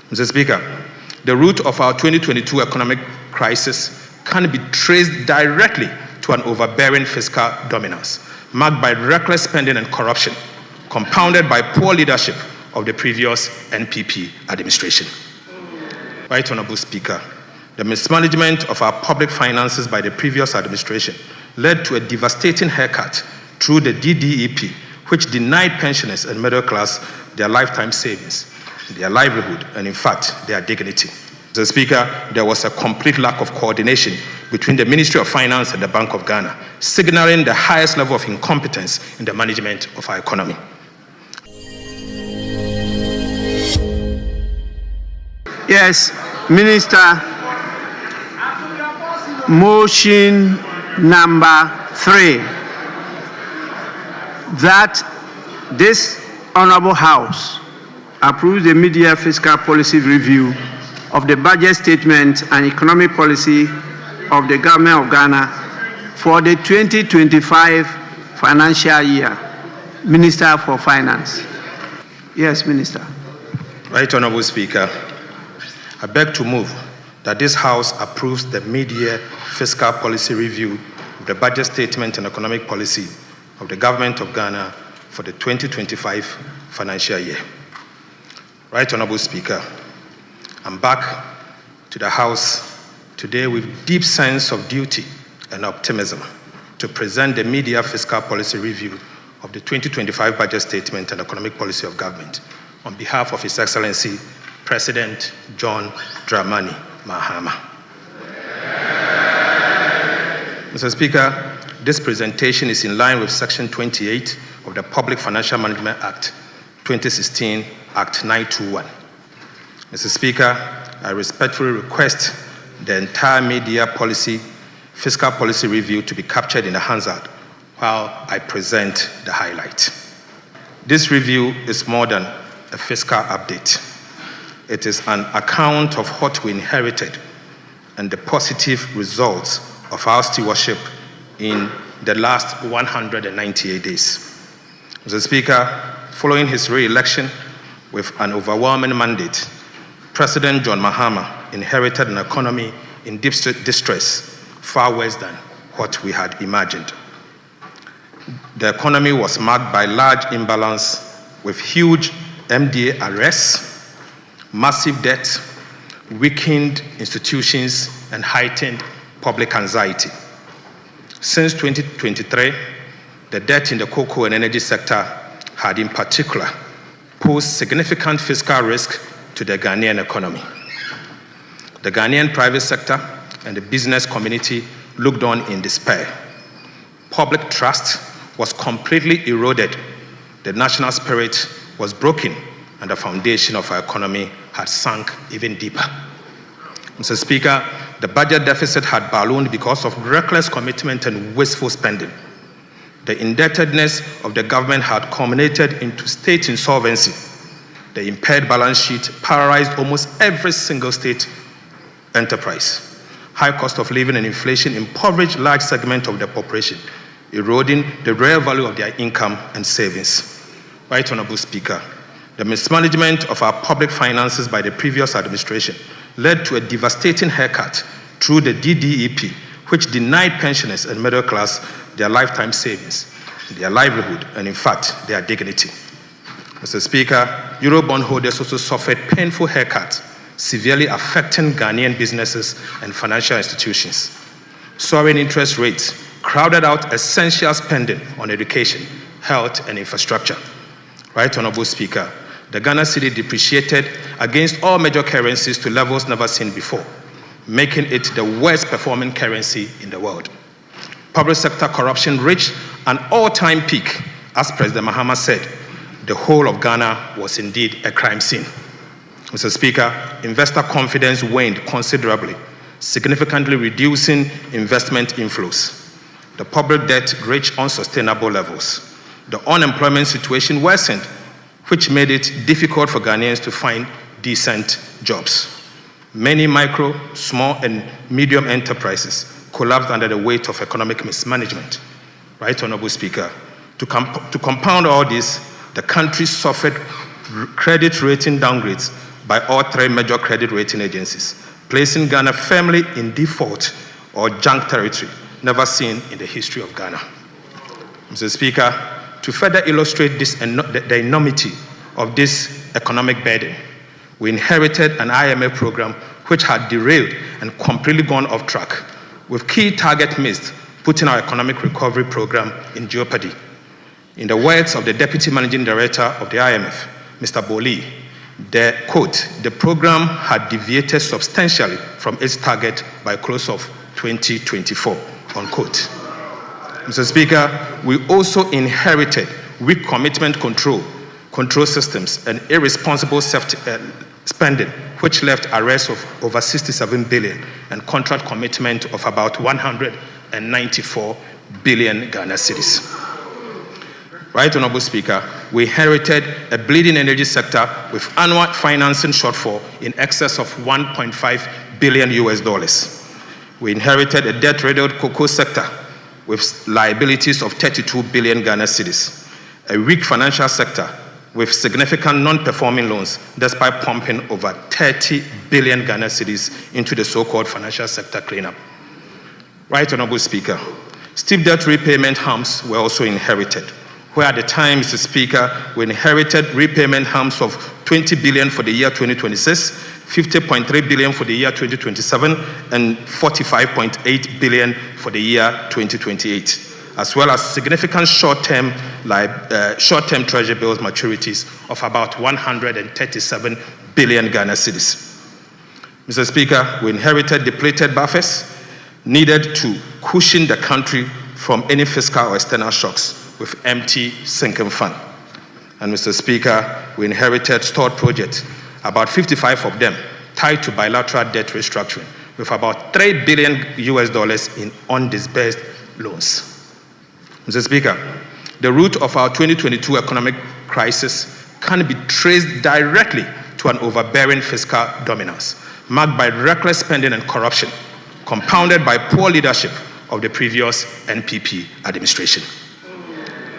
Mr. Speaker, the root of our 2022 economic crisis can be traced directly to an overbearing fiscal dominance, marked by reckless spending and corruption, compounded by poor leadership of the previous NPP administration. Right Honorable Speaker, the mismanagement of our public finances by the previous administration led to a devastating haircut through the DDEP, which denied pensioners and middle class their lifetime savings, their livelihood, and in fact, their dignity. Mr. Speaker, there was a complete lack of coordination between the Ministry of Finance and the Bank of Ghana, signaling the highest level of incompetence in the management of our economy. Yes, Minister. Motion number 3, that this Honorable House approves the mid-year fiscal policy review of the budget statement and economic policy of the Government of Ghana for the 2025 financial year. Minister for Finance. Yes, Minister. Right Honorable Speaker, I beg to move that this House approves the mid-year fiscal policy review of the budget statement and economic policy of the Government of Ghana for the 2025 financial year. Right Honorable Speaker, I'm back to the House today with deep sense of duty and optimism to present the mid-year fiscal policy review of the 2025 budget statement and economic policy of government on behalf of His Excellency President John Dramani Mahama. Mr. Speaker, this presentation is in line with Section 28 of the Public Financial Management Act 2016, Act 921. Mr. Speaker, I respectfully request the entire mid-year fiscal policy review to be captured in a Hansard while I present the highlight. This review is more than a fiscal update. It is an account of what we inherited and the positive results of our stewardship in the last 198 days. Mr. Speaker, following his re-election with an overwhelming mandate, President John Mahama inherited an economy in deep distress, far worse than what we had imagined. The economy was marked by large imbalance with huge MDA arrests, massive debt, weakened institutions, and heightened public anxiety. Since 2023, the debt in the cocoa and energy sector had in particular posed significant fiscal risk to the Ghanaian economy. The Ghanaian private sector and the business community looked on in despair. Public trust was completely eroded. The national spirit was broken, and the foundation of our economy had sunk even deeper. Mr. Speaker, the budget deficit had ballooned because of reckless commitment and wasteful spending. The indebtedness of the government had culminated into state insolvency. The impaired balance sheet paralyzed almost every single state enterprise. High cost of living and inflation impoverished large segments of the population, eroding the real value of their income and savings. Right Honorable Speaker, the mismanagement of our public finances by the previous administration led to a devastating haircut through the DDEP, which denied pensioners and middle class their lifetime savings, their livelihood, and in fact, their dignity. Mr. Speaker, Eurobond holders also suffered painful haircuts, severely affecting Ghanaian businesses and financial institutions. Soaring interest rates crowded out essential spending on education, health, and infrastructure. Right Honorable Speaker, the Ghana cedi depreciated against all major currencies to levels never seen before, making it the worst performing currency in the world. Public sector corruption reached an all-time peak. As President Mahama said, the whole of Ghana was indeed a crime scene. Mr. Speaker, investor confidence waned considerably, significantly reducing investment inflows. The public debt reached unsustainable levels. The unemployment situation worsened, which made it difficult for Ghanaians to find decent jobs. Many micro, small, and medium enterprises collapsed under the weight of economic mismanagement. Right Honorable Speaker, to compound all this, the country suffered credit rating downgrades by all three major credit rating agencies, placing Ghana firmly in default or junk territory, never seen in the history of Ghana. Mr. Speaker, to further illustrate the enormity of this economic burden, we inherited an IMF program which had derailed and completely gone off track, with key targets missed, putting our economic recovery program in jeopardy. In the words of the Deputy Managing Director of the IMF, Mr. Boli, the program had deviated substantially from its target by close of 2024, unquote. Mr. Speaker, we also inherited weak commitment control systems and irresponsible spending, which left arrests of over 67 billion and contract commitment of about 194 billion Ghana cedis. Right, Honorable Speaker, we inherited a bleeding energy sector with annual financing shortfall in excess of $1.5 billion US. We inherited a debt-riddled cocoa sector with liabilities of 32 billion Ghana cedis, a weak financial sector with significant non-performing loans, despite pumping over 30 billion Ghana cedis into the so-called financial sector cleanup. Right, Honorable Speaker, steep debt repayment harms were also inherited, where at the time, Mr. Speaker, we inherited repayment harms of 20 billion for the year 2026, 50.3 billion for the year 2027, and 45.8 billion for the year 2028, as well as significant short-term treasury bills maturities of about 137 billion Ghana cedis. Mr. Speaker, we inherited depleted buffers needed to cushion the country from any fiscal or external shocks with empty sinking fund. And Mr. Speaker, we inherited stored projects, about 55 of them tied to bilateral debt restructuring, with about $3 billion US in undisbursed loans. Mr. Speaker, the root of our 2022 economic crisis can be traced directly to an overbearing fiscal dominance, marked by reckless spending and corruption, compounded by poor leadership of the previous NPP administration.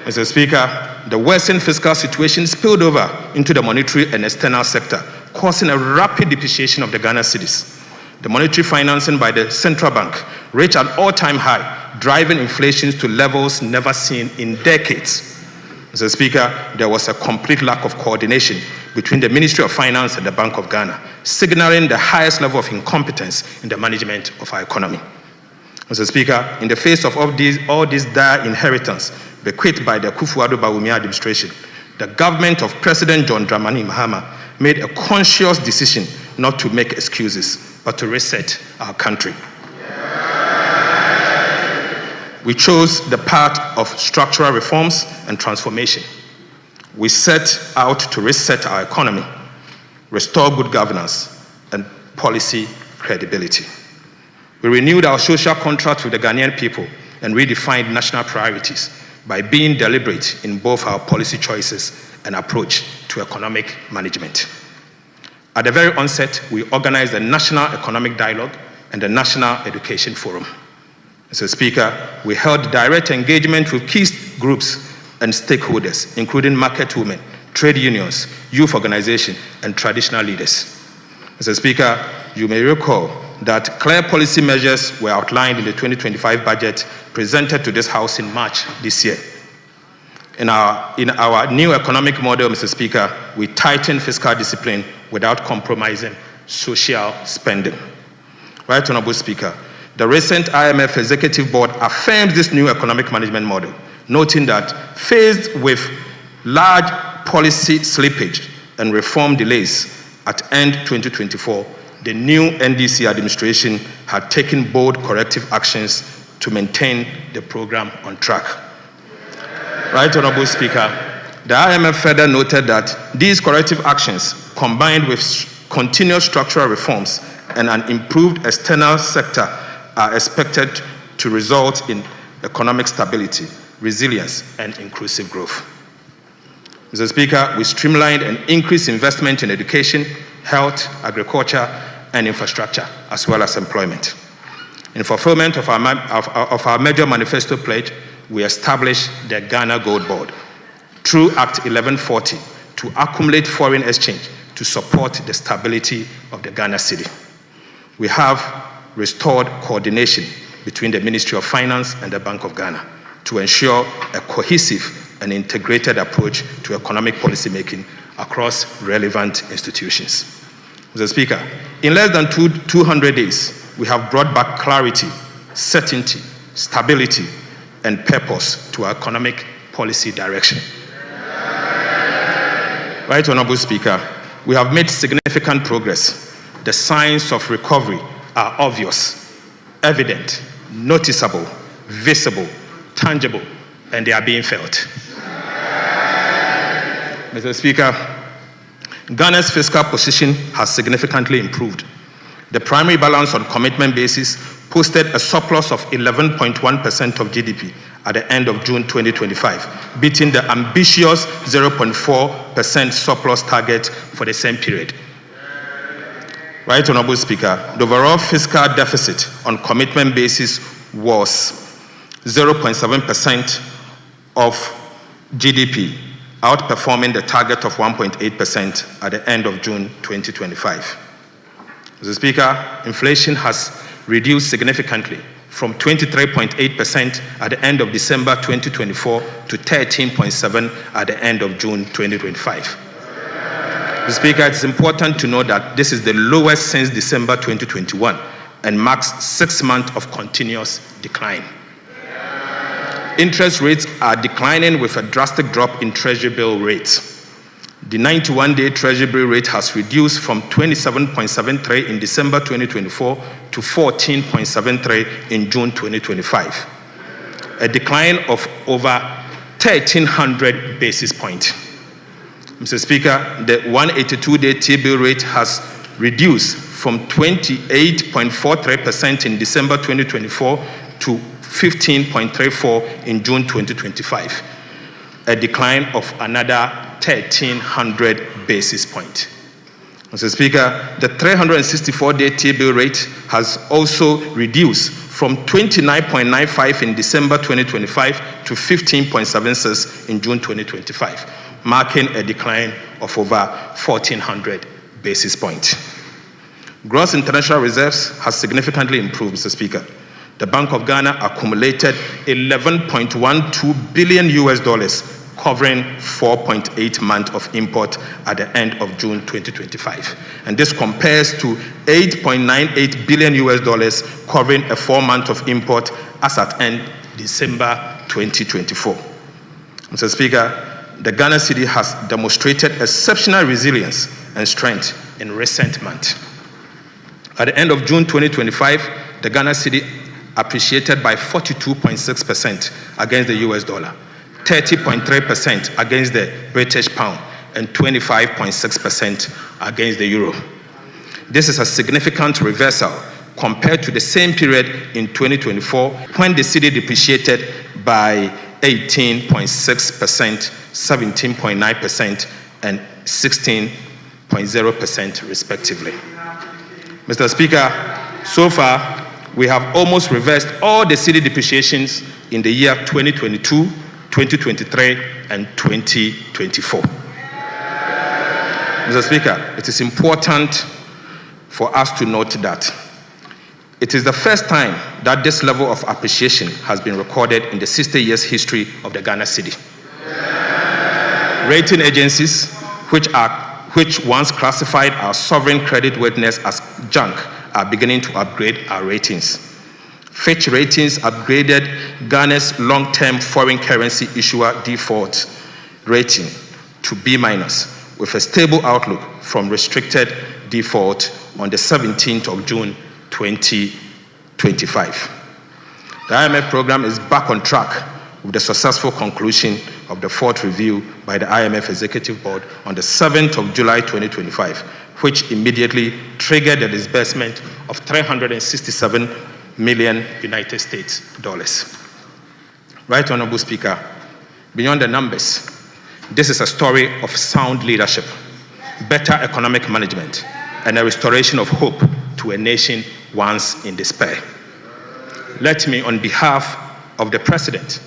Mr. Speaker, the worsened fiscal situation spilled over into the monetary and external sector, causing a rapid depreciation of the Ghana cedis. The monetary financing by the central bank reached an all-time high, driving inflation to levels never seen in decades. Mr. Speaker, there was a complete lack of coordination between the Ministry of Finance and the Bank of Ghana, signaling the highest level of incompetence in the management of our economy. Mr. Speaker, in the face of all this dire inheritance bequeathed by the Akufo-Addo administration, the government of President John Dramani Mahama made a conscious decision not to make excuses, but to reset our country. We chose the path of structural reforms and transformation. We set out to reset our economy, restore good governance, and policy credibility. We renewed our social contract with the Ghanaian people and redefined national priorities by being deliberate in both our policy choices and approach to economic management. At the very onset, we organized the National Economic Dialogue and the National Education Forum. Mr. Speaker, we held direct engagement with key groups and stakeholders, including market women, trade unions, youth organizations, and traditional leaders. Mr. Speaker, you may recall that clear policy measures were outlined in the 2025 budget presented to this House in March this year. In our new economic model, Mr. Speaker, we tightened fiscal discipline without compromising social spending. Right, Honorable Speaker, the recent IMF Executive Board affirmed this new economic management model, noting that faced with large policy slippage and reform delays at end 2024, the new NDC administration had taken bold corrective actions to maintain the program on track. Right, Honorable Speaker, the IMF further noted that these corrective actions, combined with continued structural reforms and an improved external sector, are expected to result in economic stability, resilience, and inclusive growth. Mr. Speaker, we streamlined and increased investment in education, health, agriculture, and infrastructure, as well as employment. In fulfillment of our major manifesto pledge, we established the Ghana Gold Board through Act 1140 to accumulate foreign exchange to support the stability of the Ghana cedi. We have restored coordination between the Ministry of Finance and the Bank of Ghana to ensure a cohesive and integrated approach to economic policy making across relevant institutions. Mr. Speaker, in less than 200 days, we have brought back clarity, certainty, stability, and purpose to our economic policy direction. Right, Honorable Speaker, we have made significant progress. The signs of recovery are obvious, evident, noticeable, visible, tangible, and they are being felt. Mr. Speaker, Ghana's fiscal position has significantly improved. The primary balance on commitment basis posted a surplus of 11.1% of GDP at the end of June 2025, beating the ambitious 0.4% surplus target for the same period. Right, Honorable Speaker, the overall fiscal deficit on commitment basis was 0.7% of GDP, outperforming the target of 1.8% at the end of June 2025. Mr. Speaker, inflation has reduced significantly from 23.8% at the end of December 2024 to 13.7% at the end of June 2025. Mr. Speaker, it's important to note that this is the lowest since December 2021 and marks 6 months of continuous decline. Interest rates are declining with a drastic drop in Treasury bill rates. The 91-day Treasury bill rate has reduced from 27.73 in December 2024 to 14.73 in June 2025, a decline of over 1,300 basis points. Mr. Speaker, the 182-day T-bill rate has reduced from 28.43% in December 2024 to 15.34 in June 2025, a decline of another 1,300 basis points. Mr. Speaker, the 364-day T-bill rate has also reduced from 29.95 in December 2025 to 15.76 in June 2025, marking a decline of over 1,400 basis points. Gross international reserves has significantly improved, Mr. Speaker. The Bank of Ghana accumulated $11.12 billion, covering 4.8 months of import at the end of June 2025. And this compares to $8.98 billion, covering a 4 month of import as at end December 2024. Mr. Speaker, the Ghana cedi has demonstrated exceptional resilience and strength in recent months. At the end of June 2025, the Ghana cedi appreciated by 42.6% against the US dollar, 30.3% against the British pound, and 25.6% against the euro. This is a significant reversal compared to the same period in 2024 when the cedi depreciated by 18.6%, 17.9%, and 16.0% respectively. Mr. Speaker, so far, we have almost reversed all the cedi depreciations in the year 2022, 2023, and 2024. Mr. Speaker, it is important for us to note that it is the first time that this level of appreciation has been recorded in the 60 years history of the Ghana cedi. Rating agencies, which once classified our sovereign creditworthiness as junk, are beginning to upgrade our ratings. Fitch Ratings upgraded Ghana's long-term foreign currency issuer default rating to B- with a stable outlook from restricted default on the 17th of June 2025. The IMF program is back on track with the successful conclusion of the fourth review by the IMF Executive Board on the 7th of July 2025, which immediately triggered the disbursement of $367 million United States dollars. Right, Honorable Speaker, beyond the numbers, this is a story of sound leadership, better economic management, and a restoration of hope to a nation once in despair. Let me, on behalf of the President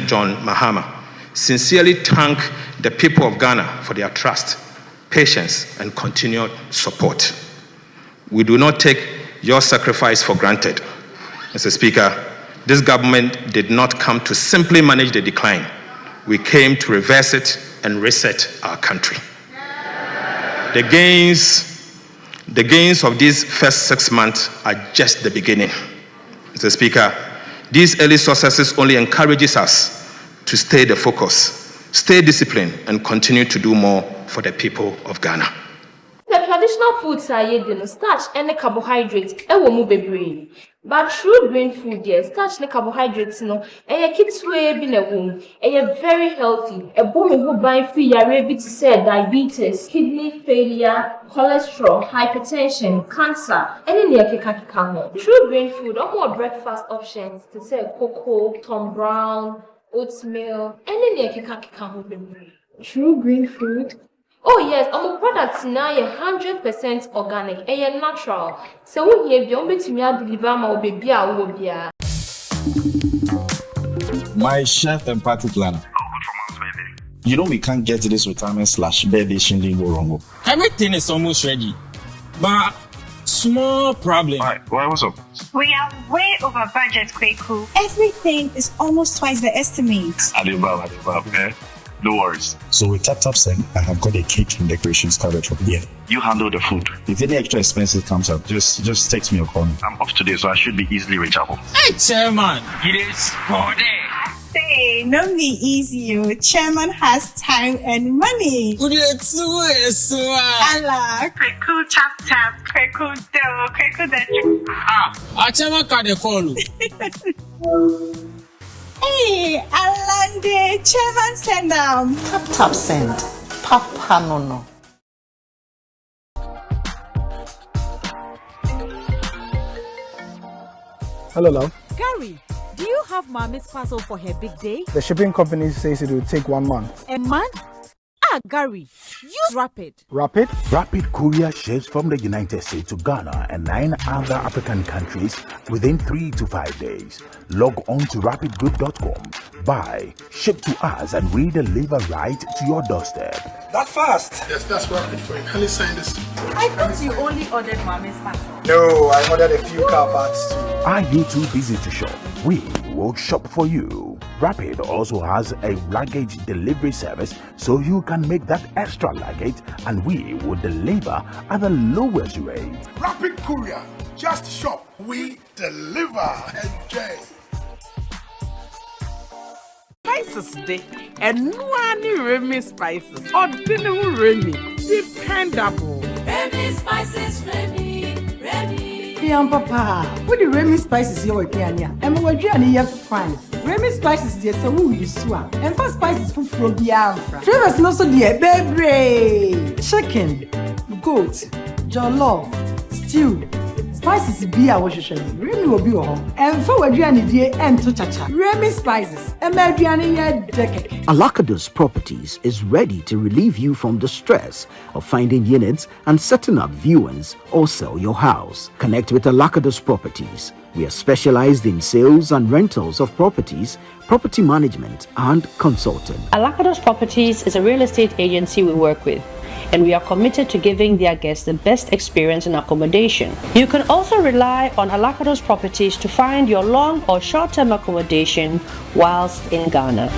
John Mahama, sincerely thank the people of Ghana for their trust, patience, and continued support. We do not take your sacrifice for granted. Mr. Speaker, this government did not come to simply manage the decline. We came to reverse it and reset our country. The gains of these first 6 months are just the beginning. Mr. Speaker, these early successes only encourages us to stay the focus, stay disciplined, and continue to do more for the people of Ghana. The traditional foods are yedin starch and carbohydrates mu bebre. But true green food, yes, starch and carbohydrates no, and kids way be a womb, and very healthy. A woman who buy free to say diabetes, kidney failure, cholesterol, hypertension, cancer, any near kikakikamo. True green food or more breakfast options to say cocoa, Tom Brown, oatmeal, any near kikakikamo bebre. True green food. Oh yes, our products now are 100% organic and natural. So we have the only to deliver my baby. My chef and party planner. You know we can't get this retirement/birthday shinding go wrong. Everything is almost ready, but small problem. Why, what's up? We are way over budget, Kweku. Everything is almost twice the estimate. Alibaba, okay? No worries. So with Tap Send, I have got a cake and decorations covered from here. You handle the food. If any extra expenses comes up, just text me or call me. I'm off today, so I should be easily reachable. Hey, Chairman, it is for day. Say, no be easy, you. Chairman has time and money. Would you so Allah, Kweku tap, Kweku do, Kweku that. Ah, Chairman can call you. Hey, Alande, Chairman send them. Tap send. Papa no. Hello, love. Gary, do you have Mommy's parcel for her big day? The shipping company says it will take 1 month. A month? Ah, Gary, use Rapid. Rapid? Rapid courier ships from the United States to Ghana and 9 other African countries within 3 to 5 days. Log on to rapidgroup.com, buy, ship to us, and we deliver right to your doorstep. That fast? Yes, that's Rapid for you. Can you sign this? I thought you only ordered Mommy's parcel. No, I ordered a few car parts too. Are you too busy to shop? We will shop for you. Rapid also has a luggage delivery service, so you can make that extra luggage and we will deliver at the lowest rate. Rapid Courier. Just shop. We deliver. Enjoy. Spices day and no Remy spices or dinner Remy dependable. Remy spices, Remy. Young papa, what the Remy spices you work here? And what you are fine. Remy spices dear so who you swam and for spices from Biafra. Flavors no so dear baby. Chicken, goat, jollof, stew. Spices be our wash. Remy will be home. And for what you are dear and to chacha. Remy spices. And Mariani decade. Alakados Properties is ready to relieve you from the stress of finding units and setting up viewings or sell your house. Connect with Alakados Properties. We are specialized in sales and rentals of properties, property management, and consulting. Alakados Properties is a real estate agency we work with, and we are committed to giving their guests the best experience in accommodation. You can also rely on Alakados Properties to find your long or short-term accommodation whilst in Ghana.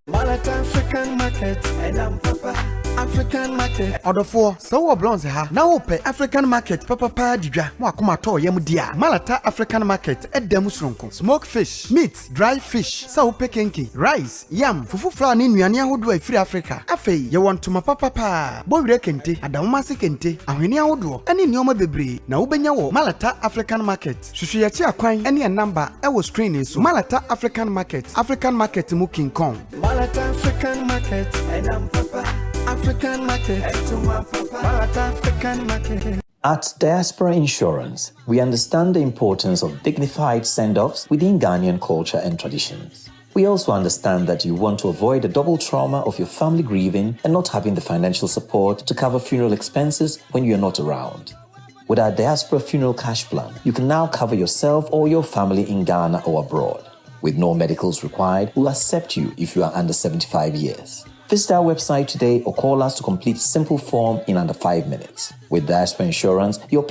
African market, and I'm Papa. African market. Order for so blonze ha. Now open African market. Papa didra. Mo akoma to yem dia. Malata African market. Edem sronko. Smoked fish, meat, dry fish. Sao pekenki, rice, yam, fufu flour ni nnuane ahodo e free Africa. Afei, ye want to ma papa. Bo wire kente, adamma se kente. Ahweni ahodo. Ani nneoma bebre. Na wobenya wo Malata African market. Hwehwe ye chi akwan ene e number e wo screen so. Malata African market. African market mu King Kong. Malata African market. And I'm Papa. African market. African market. At Diaspora Insurance, we understand the importance of dignified send-offs within Ghanaian culture and traditions. We also understand that you want to avoid the double trauma of your family grieving and not having the financial support to cover funeral expenses when you are not around. With our Diaspora Funeral Cash Plan, you can now cover yourself or your family in Ghana or abroad. With no medicals required, we'll accept you if you are under 75 years. Visit our website today or call us to complete a simple form in under 5 minutes. With Diaspora Insurance, your